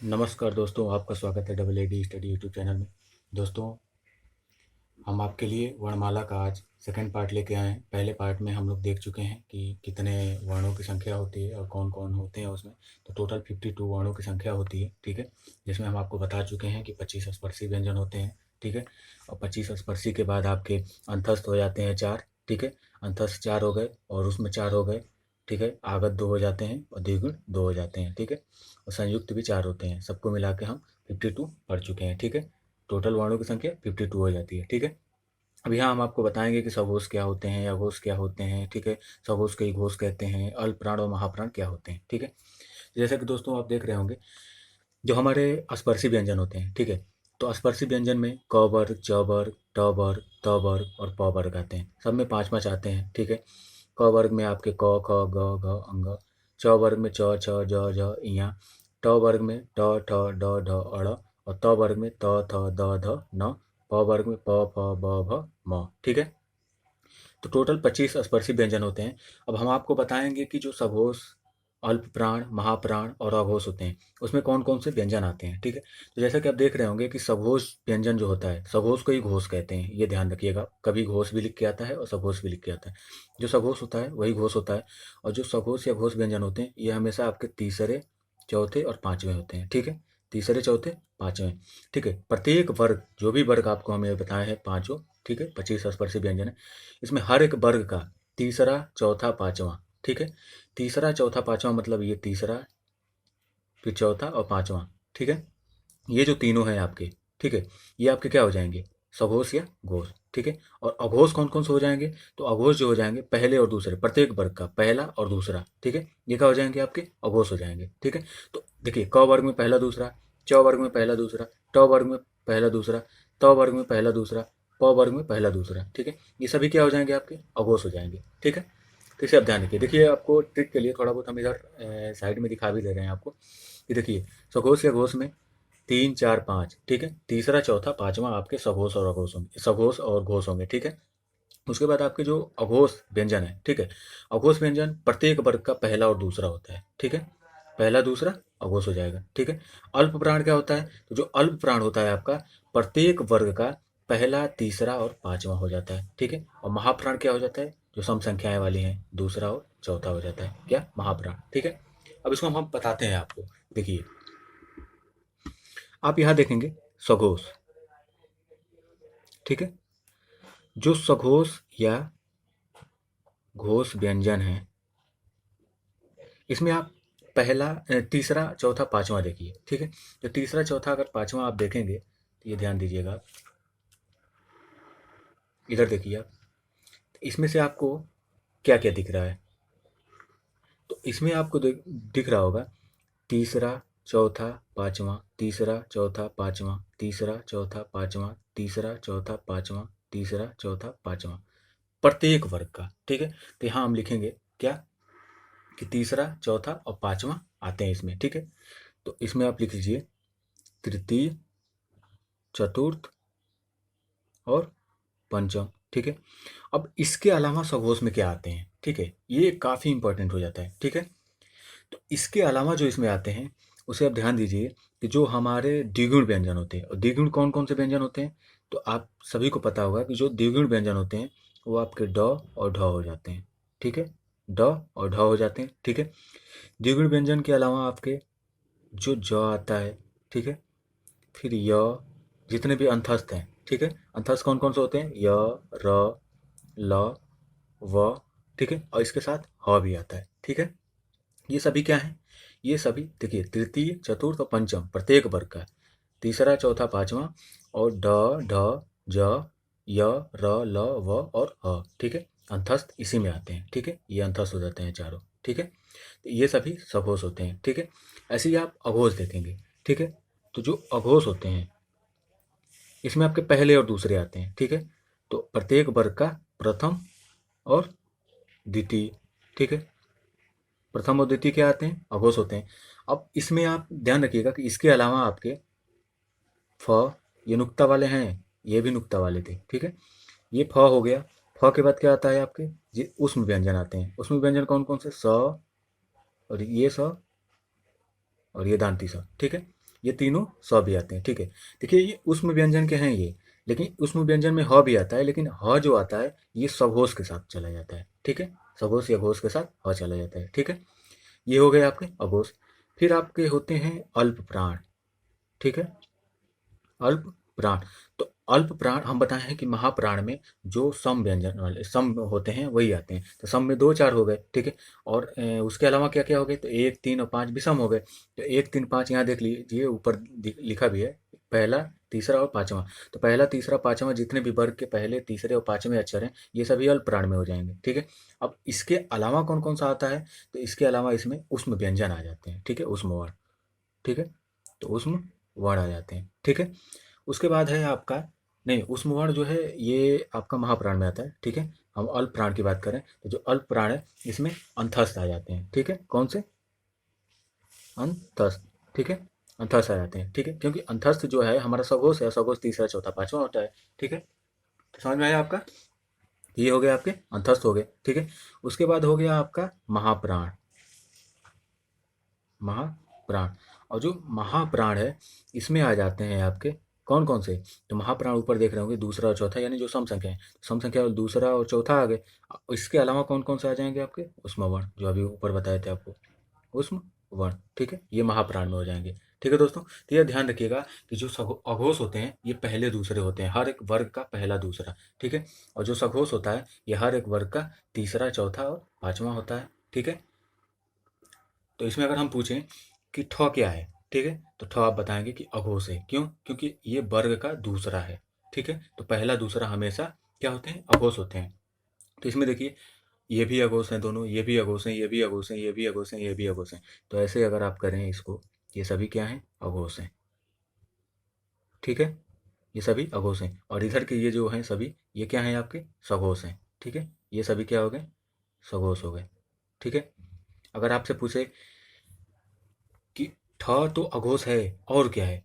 नमस्कार दोस्तों, आपका स्वागत है double AD study YouTube channel में। दोस्तों, हम आपके लिए वर्णमाला का आज सेकंड पार्ट लेके आए हैं। पहले पार्ट में हम लोग देख चुके हैं कि कितने वर्णों की संख्या होती है और कौन कौन होते हैं उसमें। तो टोटल 52 वर्णों की संख्या होती है, ठीक है। जिसमें हम आपको बता चुके हैं कि 25 स्पर्शी व्यंजन होते हैं, ठीक है। और 25 स्पर्शी के बाद आपके अंतस्थ हो जाते हैं 4, ठीक है। अंतस्थ 4 हो गए और उसमें 4 हो गए, ठीक है। आगत 2 हो जाते हैं और द्विगुण 2 हो जाते हैं, ठीक है। और संयुक्त भी 4 होते हैं। सबको मिला के हम 52 पढ़ चुके हैं, ठीक है। टोटल वर्णों की संख्या 52 हो जाती है, ठीक है। अब यहाँ हम आपको बताएंगे कि सघोष क्या होते हैं, अघोष क्या होते हैं, ठीक है। सघोष के घोष कहते हैं, अल्पप्राण और महाप्राण क्या होते हैं, ठीक है। जैसे कि दोस्तों आप देख रहे होंगे, जो हमारे स्पर्शी व्यंजन होते हैं, ठीक है। तो स्पर्शी व्यंजन में क वर्ग, च वर्ग, ट वर्ग, त वर्ग और प वर्ग आते हैं। सब में 5-5 आते हैं, ठीक है। क वर्ग में आपके क, ख, ग, घ, अंग। च वर्ग में च, छ, ज, झ, इया। ट वर्ग में ट, ठ, ड, ढ, अड़। और त वर्ग में त, थ, द, ध, न। प वर्ग में प, फ, ब, भ, म, ठीक है। तो टोटल 25 स्पर्शी व्यंजन होते हैं। अब हम आपको बताएंगे कि जो सघोष, अल्प प्राण, महाप्राण और अघोष होते हैं, उसमें कौन कौन से व्यंजन आते हैं, ठीक है। तो जैसा कि आप देख रहे होंगे कि सघोष व्यंजन जो होता है, सघोष को ही घोष कहते हैं, ये ध्यान रखिएगा। कभी घोष भी लिख के आता है और सघोष भी लिख के आता है। जो सघोष होता है वही घोष होता है। और जो सघोष या घोष व्यंजन होते हैं, ये हमेशा आपके तीसरे, चौथे और पांचवें होते हैं, ठीक है। तीसरे, चौथे, पांचवें, ठीक है। प्रत्येक वर्ग, जो भी वर्ग आपको हमें बताए हैं पांचों, ठीक है, 25 स्पर्शी व्यंजन है। इसमें हर एक वर्ग का तीसरा, चौथा, पांचवा, ठीक है। तीसरा, चौथा, पांचवा मतलब ये तीसरा, फिर चौथा और पांचवा, ठीक है। ये जो तीनों हैं आपके, ठीक है, ये आपके क्या हो जाएंगे, सघोष या घोष, ठीक है। और अघोष कौन कौन से हो जाएंगे, तो अघोष जो हो जाएंगे पहले और दूसरे, प्रत्येक वर्ग का पहला और दूसरा, ठीक है। ये क्या हो जाएंगे, आपके अघोष हो जाएंगे, ठीक है। तो देखिए, क वर्ग में पहला दूसरा, च वर्ग में पहला दूसरा, ट वर्ग में पहला दूसरा, त वर्ग में पहला दूसरा, प वर्ग में पहला दूसरा, ठीक है। ये सभी क्या हो जाएंगे, आपके अघोष हो जाएंगे, ठीक है। तो इसे आप ध्यान रखिए। देखिए, आपको ट्रिक के लिए थोड़ा बहुत हम इधर साइड में दिखा भी दे रहे हैं आपको। ये देखिए, सघोष या घोष में 3, 4, 5, ठीक है। तीसरा, चौथा, पांचवा आपके सघोष और अघोष होंगे, सघोष और घोष होंगे, ठीक है। उसके बाद आपके जो अघोष व्यंजन है, ठीक है। अघोष व्यंजन प्रत्येक वर्ग का पहला और दूसरा होता है, ठीक है। पहला, दूसरा अघोष हो जाएगा, ठीक है। अल्प प्राण क्या होता है, तो जो अल्प प्राण होता है आपका प्रत्येक वर्ग का पहला, तीसरा और पांचवा हो जाता है, ठीक है। और महाप्राण क्या हो जाता है, जो सम संख्याएं वाली हैं, दूसरा और चौथा हो जाता है, क्या, महाप्राण, ठीक है। अब इसको हम बताते हैं आपको। देखिए, आप यहां देखेंगे सघोष, ठीक है। जो सघोष या घोष व्यंजन है, इसमें आप पहला, तीसरा, चौथा, पांचवा देखिए, ठीक है। तो तीसरा, चौथा अगर पांचवा आप देखेंगे तो ये ध्यान दीजिएगा आप, इधर देखिए आप, इसमें से आपको क्या क्या दिख रहा है, तो इसमें आपको दिख रहा होगा तीसरा, चौथा, पांचवा, तीसरा, चौथा, पांचवा, तीसरा, चौथा, पांचवा, तीसरा, चौथा, पांचवा, तीसरा, चौथा, पांचवा, प्रत्येक वर्ग का, ठीक है। तो यहाँ हम लिखेंगे क्या, कि तीसरा, चौथा और पांचवा आते हैं इसमें, ठीक है। तो इसमें आप लिख लीजिए तृतीय, चतुर्थ और पंचम, ठीक है। अब इसके अलावा सघोष में क्या आते हैं, ठीक है, ये काफ़ी इंपॉर्टेंट हो जाता है, ठीक है। तो इसके अलावा जो इसमें आते हैं, उसे आप ध्यान दीजिए कि जो हमारे द्विगुण व्यंजन होते हैं, और द्विगुण कौन कौन से व्यंजन होते हैं, तो आप सभी को पता होगा कि जो द्विगुण व्यंजन होते हैं वो आपके ड और ढ हो जाते हैं, ठीक है। ड और ढ हो जाते हैं, ठीक है। द्विगुण व्यंजन के अलावा आपके जो ज आता है, ठीक है, फिर य, जितने भी अंतस्थ हैं, ठीक है। अंतस्थ कौन कौन से होते हैं, य, र, ल, व, ठीक है। और इसके साथ ह भी आता है, ठीक है। ये सभी क्या हैं, ये सभी देखिए तृतीय, चतुर्थ और पंचम प्रत्येक वर्ग का तीसरा, चौथा, पांचवा और ड, ढ, ज, य, र, ल, व और ह, ठीक है। अंतस्थ इसी में आते हैं, ठीक है। ये अंतस्थ हो जाते हैं चारों, ठीक है। तो ये सभी सघोष होते हैं, ठीक है। ऐसे ही आप अघोष देखेंगे, ठीक है। तो जो अघोष होते हैं, इसमें आपके पहले और दूसरे आते हैं, ठीक है। तो प्रत्येक वर्ग का प्रथम और द्वितीय, ठीक है। प्रथम और द्वितीय क्या आते हैं, अघोष होते हैं। अब इसमें आप ध्यान रखिएगा कि इसके अलावा आपके फ, ये नुक्ता वाले हैं, ये भी नुक्ता वाले थे, ठीक है। ये फ हो गया। फ के बाद क्या आता है आपके, ये उष्म व्यंजन आते हैं। उष्म व्यंजन कौन कौन से, स, और ये स, और ये दांती स, ठीक है। ये तीनों स भी आते हैं, ठीक है। देखिए ये ऊष्म व्यंजन के हैं ये, लेकिन ऊष्म व्यंजन में ह भी आता है, लेकिन ह जो आता है ये सघोष के साथ चला जाता है, ठीक है। सघोष या घोष के साथ ह चला जाता है, ठीक है। ये हो गए आपके अघोष। फिर आपके होते हैं अल्प प्राण, ठीक है। अल्प प्राण, तो अल्प प्राण हम बताए हैं कि महाप्राण में जो सम व्यंजन वाले सम होते हैं वही आते हैं। तो सम में 2 4 हो गए, ठीक है। और उसके अलावा क्या क्या हो गए, तो 1 3 और 5 विषम हो गए। तो 1 3 5 यहाँ देख लीजिए, ऊपर लिखा भी है, पहला तीसरा और पांचवा। तो पहला तीसरा पांचवा जितने भी वर्ग के पहले तीसरे और पांचवें अक्षर हैं ये सभी अल्प प्राण में हो जाएंगे, ठीक है। अब इसके अलावा कौन कौन सा आता है, तो इसके अलावा इसमें उष्म व्यंजन आ जाते हैं, ठीक है, उष्म वर्ण, ठीक है। तो उष्म वर्ण आ जाते हैं, ठीक है। उसके बाद है आपका, नहीं ऊष्म वर्ण जो है ये आपका महाप्राण में आता है, ठीक है। हम अल्प प्राण की बात करें तो जो अल्प प्राण है इसमें अंतस्थ आ जाते हैं, ठीक है। कौन से, अंतस्थ, ठीक है। अंतस्थ आ जाते हैं, ठीक है, क्योंकि अंतस्थ जो है हमारा सघोष है, सघोष तीसरा चौथा पांचवा होता है, ठीक है। तो समझ में आया आपका, ये हो गया आपके अंतस्थ हो गए, ठीक है। उसके बाद हो गया आपका महाप्राण, महाप्राण। और जो महाप्राण है इसमें आ जाते हैं आपके कौन कौन से, तो महाप्राण ऊपर देख रहे होंगे दूसरा और चौथा, यानी जो सम संख्या है, सम संख्या और दूसरा और चौथा आ गए। इसके अलावा कौन कौन से आ जाएंगे आपके, उष्म वर्ण जो अभी ऊपर बताए थे आपको, उष्म वर्ण, ठीक है, ये महाप्राण में हो जाएंगे, ठीक है दोस्तों। तो ये ध्यान रखिएगा कि जो अघोष होते हैं ये पहले दूसरे होते हैं, हर एक वर्ग का पहला दूसरा, ठीक है। और जो सघोष होता है ये हर एक वर्ग का तीसरा चौथा और पांचवा होता है, ठीक है। तो इसमें अगर हम पूछें कि ठ क्या है, ठीक है, तो ठ आप बताएंगे कि अघोष है। क्यों, क्योंकि ये वर्ग का दूसरा है, ठीक है। तो पहला दूसरा हमेशा क्या होते हैं, अघोष होते हैं। तो इसमें देखिए ये भी अघोष हैं दोनों, ये भी अघोष हैं, ये भी अघोष हैं, ये भी अघोष हैं, ये भी अघोष हैं। तो ऐसे अगर आप करें इसको, ये सभी क्या हैं, अघोष हैं, ठीक है। ये सभी अघोष हैं। और इधर के ये जो हैं सभी ये क्या हैं आपके, सघोष हैं, ठीक है। ये सभी क्या हो गए, सघोष हो गए, ठीक है। अगर आपसे पूछे कि ठ तो अघोष है और क्या है,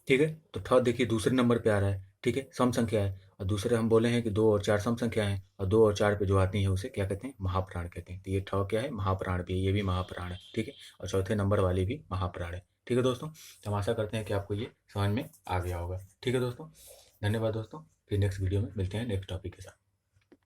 ठीक है, तो ठ देखिए दूसरे नंबर पे आ रहा है, ठीक है, सम संख्या है। और दूसरे हम बोले हैं कि 2 और 4 सम संख्या है, और 2 और 4 पे जो आती है उसे क्या कहते हैं, महाप्राण कहते हैं। तो ये ठ क्या है, महाप्राण भी है, ये भी महाप्राण है, ठीक है। और चौथे नंबर वाली भी महाप्राण है, ठीक है दोस्तों। तो हम आशा करते हैं कि आपको ये समझ में आ गया होगा, ठीक है दोस्तों। धन्यवाद दोस्तों, फिर नेक्स्ट वीडियो में मिलते हैं नेक्स्ट टॉपिक के साथ।